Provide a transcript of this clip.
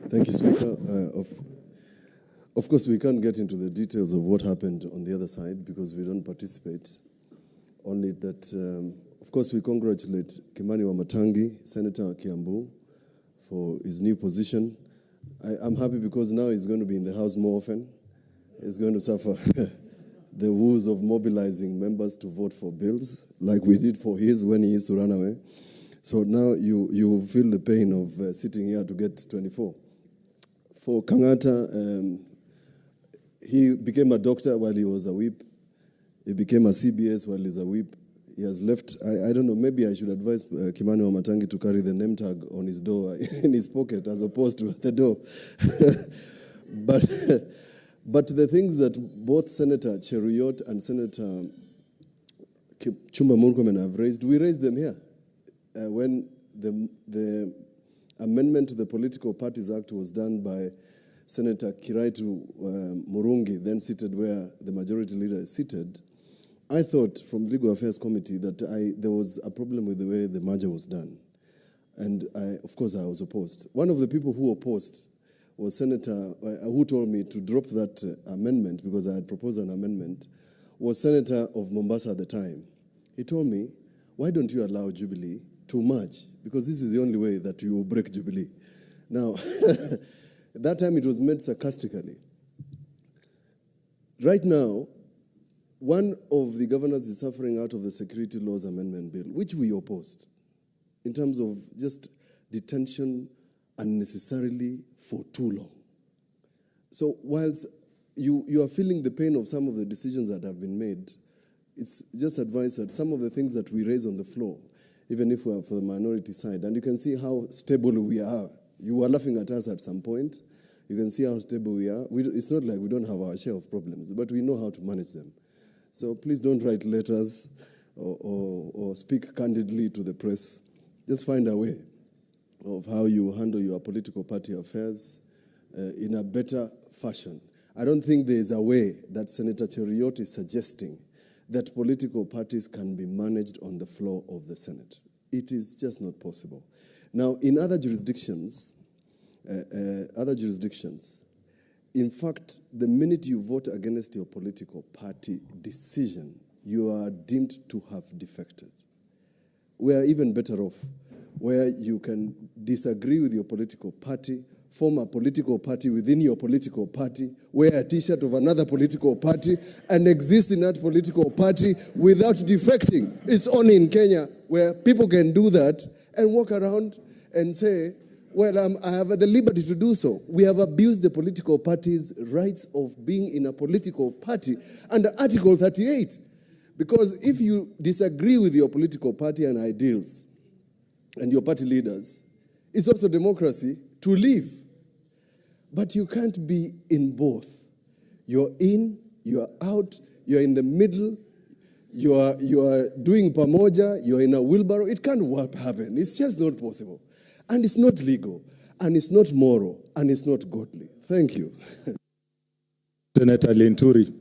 Thank you, Speaker. Of course, we can't get into the details of what happened on the other side because we don't participate. Only that, of course, we congratulate Kimani Wamatangi, Senator Kiambu, for his new position. I'm happy because now he's going to be in the House more often. He's going to suffer the woes of mobilizing members to vote for bills, like we did for his when he used to run away. So now you feel the pain of sitting here to get 24. For Kangata, he became a doctor while he was a whip. He became a CBS while he's a whip. He has left. I don't know, maybe I should advise Kimani Wamatangi to carry the name tag on his door, in his pocket, as opposed to the door. But the things that both Senator Cheruyot and Senator Chumba Murkomen have raised, we raised them here. When the amendment to the Political Parties Act was done by Senator Kiraitu Murungi, then seated where the majority leader is seated, I thought from Legal Affairs Committee that there was a problem with the way the merger was done. And of course, I was opposed. One of the people who opposed was Senator, who told me to drop that amendment because I had proposed an amendment, was Senator of Mombasa at the time. He told me, why don't you allow Jubilee to merge? Because this is the only way that you will break Jubilee. Now, at that time it was meant sarcastically. Right now, one of the governors is suffering out of the Security Laws Amendment Bill, which we opposed, in terms of just detention unnecessarily for too long. So whilst you are feeling the pain of some of the decisions that have been made, it's just advised that some of the things that we raise on the floor, even if we are for the minority side, and you can see how stable we are. You were laughing at us at some point. You can see how stable we are. It's not like we don't have our share of problems, but we know how to manage them. So please don't write letters or speak candidly to the press. Just find a way of how you handle your political party affairs in a better fashion. I don't think there is a way that Senator Cheruyot is suggesting that political parties can be managed on the floor of the Senate. It is just not possible. Now, in other jurisdictions, in fact, the minute you vote against your political party decision, you are deemed to have defected. We are even better off, where you can disagree with your political party, form a political party within your political party, wear a T-shirt of another political party, and exist in that political party without defecting. It's only in Kenya where people can do that and walk around and say, well, I have the liberty to do so. We have abused the political party's rights of being in a political party under Article 38. Because if you disagree with your political party and ideals and your party leaders, it's also democracy to leave. But you can't be in both. You're in, you're out, you're in the middle, you are doing pamoja, you're in a wheelbarrow. It can't happen. It's just not possible. And it's not legal, and it's not moral, and it's not godly. Thank you. Senator Linturi.